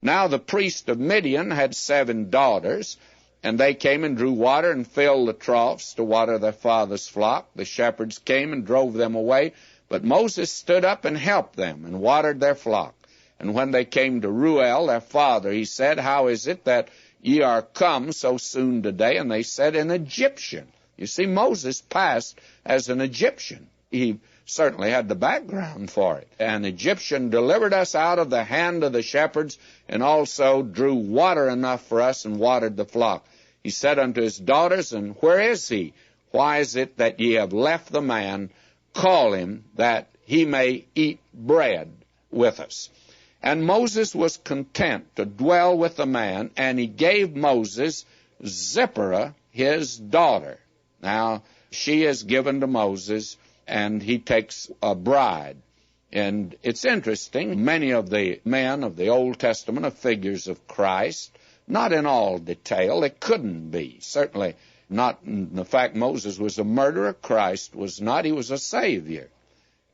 Now the priest of Midian had 7 daughters, and they came and drew water and filled the troughs to water their father's flock. The shepherds came and drove them away, but Moses stood up and helped them and watered their flock. And when they came to Reuel, their father, he said, How is it that ye are come so soon today? And they said, An Egyptian. You see, Moses passed as an Egyptian. He certainly had the background for it. An Egyptian delivered us out of the hand of the shepherds, and also drew water enough for us and watered the flock. He said unto his daughters, And where is he? Why is it that ye have left the man? Call him, that he may eat bread with us. And Moses was content to dwell with the man, and he gave Moses Zipporah, his daughter. Now, she is given to Moses, and he takes a bride. And it's interesting, many of the men of the Old Testament are figures of Christ, not in all detail. It couldn't be. Certainly not in the fact Moses was a murderer. Christ was not. He was a Savior.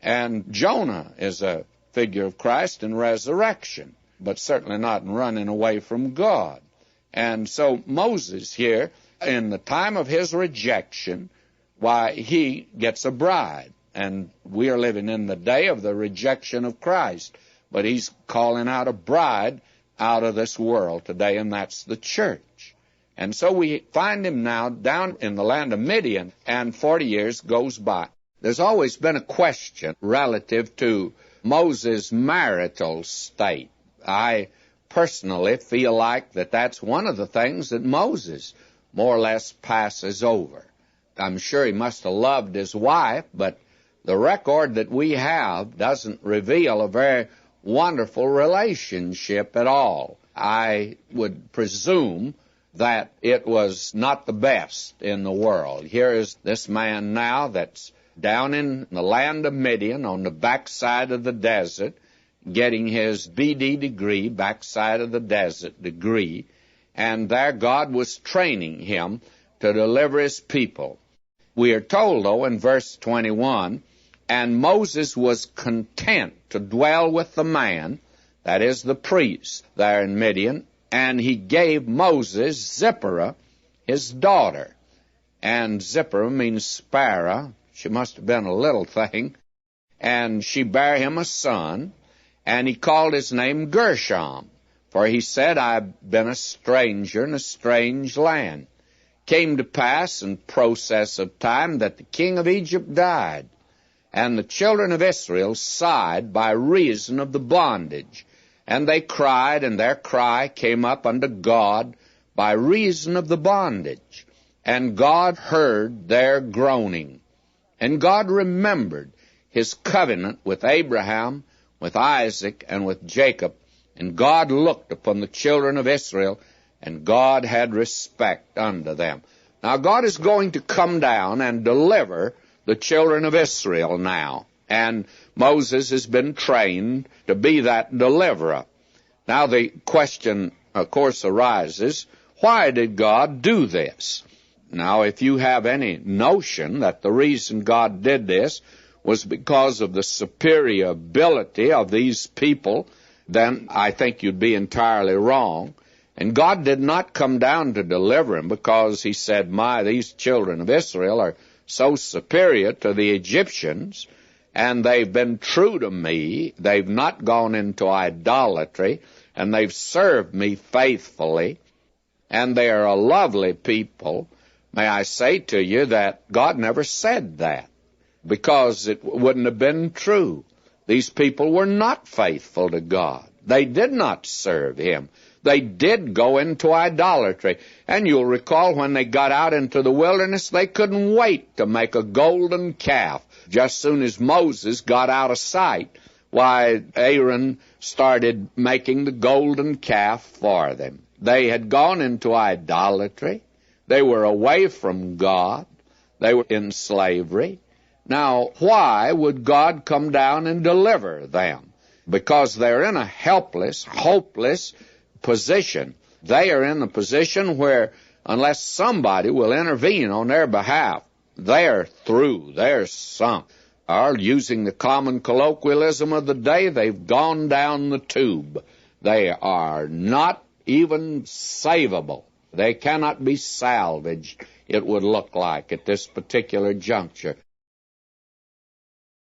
And Jonah is a figure of Christ in resurrection, but certainly not in running away from God. And so Moses here, in the time of his rejection, why, he gets a bride. And we are living in the day of the rejection of Christ. But he's calling out a bride out of this world today, and that's the church. And so we find him now down in the land of Midian, and 40 years goes by. There's always been a question relative to Moses' marital state. I personally feel like that's one of the things that Moses more or less passes over. I'm sure he must have loved his wife, but the record that we have doesn't reveal a very wonderful relationship at all. I would presume that it was not the best in the world. Here is this man now that's down in the land of Midian on the backside of the desert, getting his BD degree, backside of the desert degree, and there God was training him to deliver his people. We are told, though, in verse 21, And Moses was content to dwell with the man, that is the priest, there in Midian, and he gave Moses Zipporah, his daughter. And Zipporah means sparrow. She must have been a little thing. And she bare him a son, and he called his name Gershom, for he said, I've been a stranger in a strange land. Came to pass in process of time that the king of Egypt died, and the children of Israel sighed by reason of the bondage. And they cried, and their cry came up unto God by reason of the bondage. And God heard their groaning. And God remembered his covenant with Abraham, with Isaac, and with Jacob. And God looked upon the children of Israel, and God had respect unto them. Now, God is going to come down and deliver the children of Israel now. And Moses has been trained to be that deliverer. Now, the question, of course, arises, why did God do this? Now, if you have any notion that the reason God did this was because of the superior ability of these people, then I think you'd be entirely wrong. And God did not come down to deliver him because he said, these children of Israel are so superior to the Egyptians, and they've been true to me. They've not gone into idolatry, and they've served me faithfully, and they are a lovely people. May I say to you that God never said that, because it wouldn't have been true. These people were not faithful to God. They did not serve him. They did go into idolatry. And you'll recall when they got out into the wilderness, they couldn't wait to make a golden calf. Just soon as Moses got out of sight, why, Aaron started making the golden calf for them. They had gone into idolatry. They were away from God. They were in slavery. Now, why would God come down and deliver them? Because they're in a helpless, hopeless position. They are in a position where, unless somebody will intervene on their behalf, they're through, they're sunk. Or, using the common colloquialism of the day, they've gone down the tube. They are not even savable. They cannot be salvaged, it would look like, at this particular juncture.